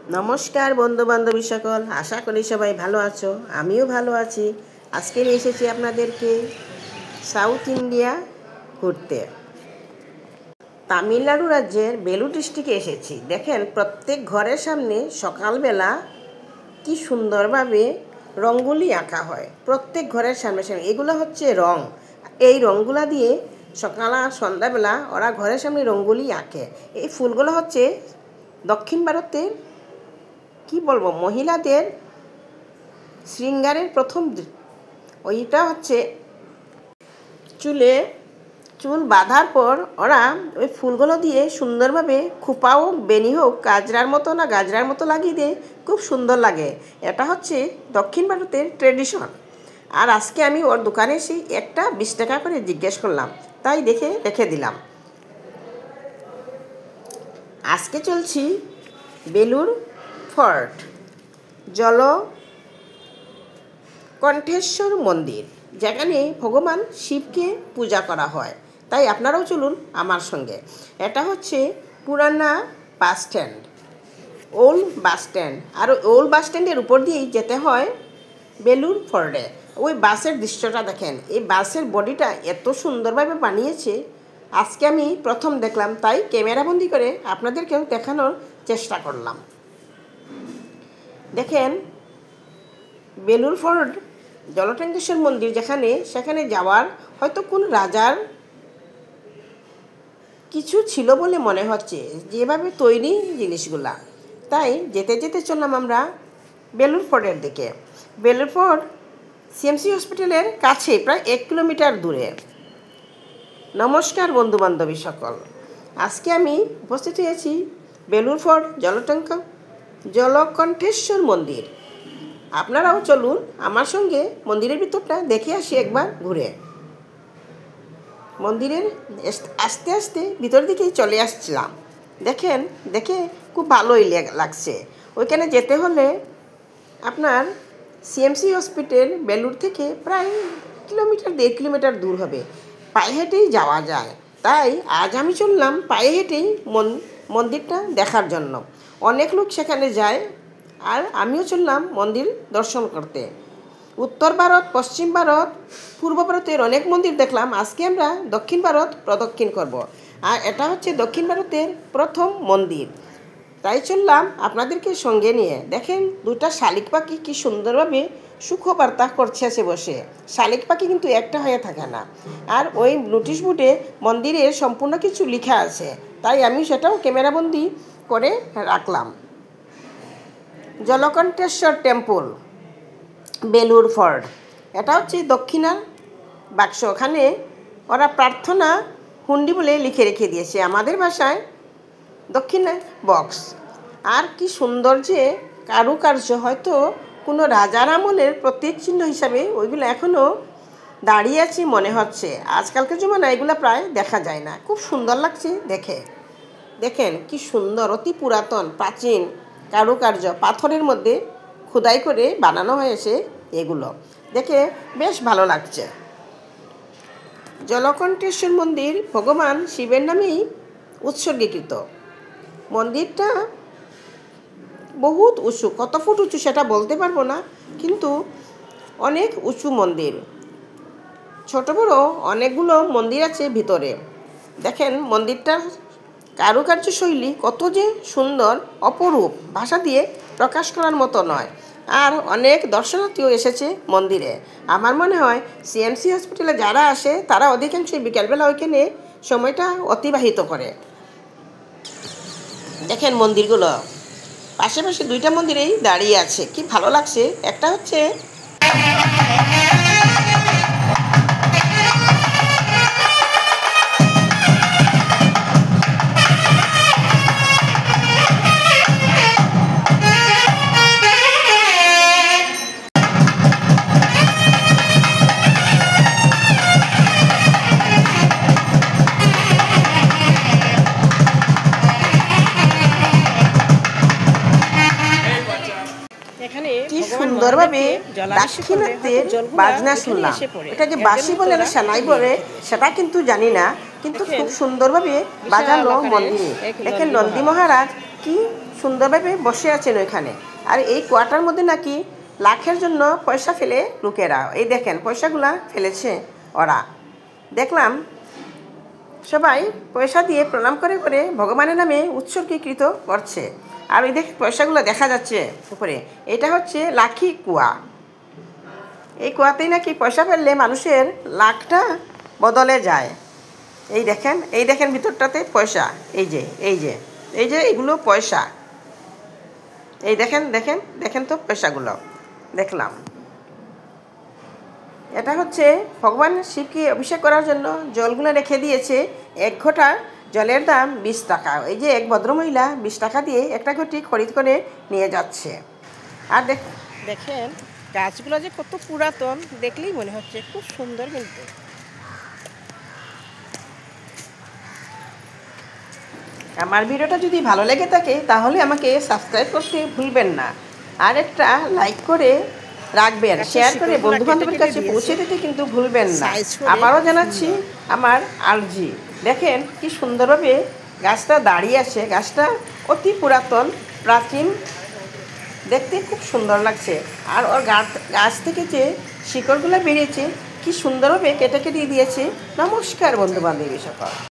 নমস্কার বন্ধু বান্ধবী সকল, আশা করি সবাই ভালো আছো। আমিও ভালো আছি। আজকে নিয়ে এসেছি আপনাদেরকে সাউথ ইন্ডিয়া ঘুরতে। তামিলনাড়ু রাজ্যের বেলুর ডিস্ট্রিক্টে এসেছি। দেখেন, প্রত্যেক ঘরের সামনে সকালবেলা কি সুন্দরভাবে রঙ্গোলি আঁকা হয়। প্রত্যেক ঘরের সামনে সামনে এগুলো হচ্ছে রং। এই রঙগুলা দিয়ে সকাল আর সন্ধ্যাবেলা ওরা ঘরের সামনে রঙ্গোলি আঁকে। এই ফুলগুলো হচ্ছে দক্ষিণ ভারতের কি বলবো মহিলাদের শৃঙ্গারের প্রথম। ওইটা হচ্ছে চুল বাঁধার পর ওরা ওই ফুলগুলো দিয়ে সুন্দরভাবে খোপা হোক বেনি হোক গাজরার মতো না গাজরার মতো লাগিয়ে দিয়ে খুব সুন্দর লাগে। এটা হচ্ছে দক্ষিণ ভারতের ট্রেডিশন। আর আজকে আমি ওর দোকানে এসে একটা 20 টাকা করে জিজ্ঞেস করলাম, তাই রেখে দিলাম। আজকে চলছি বেলুর ফোর্ট, জলকণ্ঠেশ্বর মন্দির, যেখানে ভগবান শিবকে পূজা করা হয়। তাই আপনারাও চলুন আমার সঙ্গে। এটা হচ্ছে পুরানা bus stand, old bus stand. আর ওল্ড বাস স্ট্যান্ডের উপর দিয়েই যেতে হয় বেলুর ফোর্টে। ওই বাসের দৃশ্যটা দেখেন, এই বাসের বডিটা এত সুন্দরভাবে বানিয়েছে। আজকে আমি প্রথম দেখলাম, তাই ক্যামেরাবন্দি করে আপনাদেরকেও দেখানোর চেষ্টা করলাম। দেখেন, বেলুর ফোর্ট জলকণ্ঠেশ্বর মন্দির সেখানে যাওয়ার হয়তো কোন রাজার কিছু ছিল বলে মনে হচ্ছে, যেভাবে তৈরি জিনিসগুলা। তাই যেতে যেতে চললাম আমরা বেলুর ফোর্টের দিকে। বেলুর ফোর্ট সিএমসি হসপিটালের কাছে প্রায় 1 কিলোমিটার দূরে। নমস্কার বন্ধু বান্ধবী সকল, আজকে আমি উপস্থিত হয়েছি বেলুর ফোর্ট জলকণ্ঠেশ্বর মন্দির। আপনারাও চলুন আমার সঙ্গে মন্দিরের ভিতরটা দেখে আসি একবার ঘুরে। মন্দিরের আস্তে আস্তে ভিতর দিকেই চলে আসছিলাম। দেখে খুব ভালোই লাগছে। ওইখানে যেতে হলে আপনার সিএমসি হসপিটাল বেলুর থেকে প্রায় 1.5 কিলোমিটার দূর হবে। পায়ে হেঁটেই যাওয়া যায়। তাই আজ আমি চললাম পায়ে হেঁটেই মন্দিরটা দেখার জন্য। অনেক লোক সেখানে যায়, আর আমিও চললাম মন্দির দর্শন করতে। উত্তর ভারত, পশ্চিম ভারত, পূর্ব ভারতের অনেক মন্দির দেখলাম। আজকে আমরা দক্ষিণ ভারত প্রদক্ষিণ করব। আর এটা হচ্ছে দক্ষিণ ভারতের প্রথম মন্দির। তাই চললাম আপনাদেরকে সঙ্গে নিয়ে। দেখেন, 2টা শালিক পাখি কি সুন্দরভাবে সুখবার্তা করছে বসে। শালিক পাখি কিন্তু একটা হয়ে থাকে না। আর ওই নোটিশ বোর্ডে মন্দিরের সম্পূর্ণ কিছু লেখা আছে, তাই আমি সেটাও ক্যামেরাবন্দি করে রাখলাম। জলকণ্ঠেশ্বর টেম্পল, বেলুর ফোর্ট। এটা হচ্ছে দক্ষিণার বাক্স। ওখানে ওরা প্রার্থনা হুন্ডি বলে লিখে রেখে দিয়েছে, আমাদের ভাষায় দক্ষিণা বক্স। আর কি সুন্দর যে কারুকার্য, হয়তো কোনো রাজার আমলের প্রতীক চিহ্ন হিসাবে ওইগুলো এখনও দাঁড়িয়ে আছে মনে হচ্ছে। আজকালকার জমানায় এগুলো প্রায় দেখা যায় না। খুব সুন্দর লাগছে দেখে। দেখেন কি সুন্দর, অতি পুরাতন প্রাচীন কারুকার্য, পাথরের মধ্যে খোদাই করে বানানো হয়েছে। এগুলো দেখে বেশ ভালো লাগছে। জলকণ্ঠেশ্বর মন্দির ভগবান শিবের নামেই উৎসর্গীকৃত। মন্দিরটা বহুত উঁচু, কত ফুট উঁচু সেটা বলতে পারবো না, কিন্তু অনেক উঁচু মন্দির। ছোট বড় অনেকগুলো মন্দির আছে ভিতরে। দেখেন মন্দিরটার কারুকার্য শৈলী কত যে সুন্দর, অপরূপ, ভাষা দিয়ে প্রকাশ করার মতো নয়। আর অনেক দর্শনার্থীও এসেছে মন্দিরে। আমার মনে হয় সিএমসি হসপিটালে যারা আসে তারা অধিকাংশই বিকালবেলা ওইখানে সময়টা অতিবাহিত করে। দেখেন মন্দিরগুলো পাশে 2টা মন্দিরেই দাঁড়িয়ে আছে, কি ভালো লাগছে। একটা হচ্ছে কি সুন্দরভাবে দাক্ষিণাত্যের বাজনা শুনলাম। এটাকে বাঁশি বলে না সানাই বলে সেটা কিন্তু জানি না, কিন্তু খুব সুন্দরভাবে বাজালো মন্দিরে। দেখেন নন্দী মহারাজ কি সুন্দরভাবে বসে আছেন ওইখানে। আর এই কুয়াটার মধ্যে নাকি লাখের জন্য পয়সা ফেলে লোকেরা, এই দেখেন পয়সাগুলা ফেলেছে ওরা। দেখলাম সবাই পয়সা দিয়ে প্রণাম করে করে ভগবানের নামে উৎসর্গীকৃত করছে। আর ওই দেখে পয়সাগুলো দেখা যাচ্ছে উপরে, এটা হচ্ছে লাখি কুয়া। এই কুয়াতেই নাকি পয়সা ফেললে মানুষের লাখটা বদলে যায়। এই দেখেন ভিতরটাতে পয়সা, এই যে এইগুলো পয়সা, এই দেখেন তো পয়সাগুলো দেখলাম। এটা হচ্ছে ভগবান শিবকে অভিষেক করার জন্য জলগুলো রেখে দিয়েছে। 1 ঘটা জলের দাম 20 টাকা। এই যে এক ভদ্রমহিলা 20 টাকা দিয়ে একটা ঘটি খরিদ করে নিয়ে যাচ্ছে। আর দেখেন গাছগুলো যে কত পুরাতন, দেখলেই মনে হচ্ছে খুব সুন্দর। কিন্তু আমার ভিডিওটা যদি ভালো লেগে থাকে তাহলে আমাকে সাবস্ক্রাইব করতে ভুলবেন না, আর একটা লাইক করে রাখবেন, শেয়ার করে বন্ধু বান্ধবের কাছে পৌঁছে দিতে কিন্তু ভুলবেন না। আবারও জানাচ্ছি আমার আর্জি। দেখেন কি সুন্দরভাবে গাছটা দাঁড়িয়ে আছে। গাছটা অতি পুরাতন, প্রাচীন, দেখতে খুব সুন্দর লাগছে। আর ওর গাছ থেকে যে শিকড়গুলো বেরিয়েছে কি সুন্দরভাবে কেটে কেটে দিয়েছে। নমস্কার বন্ধু বান্ধবী সকল।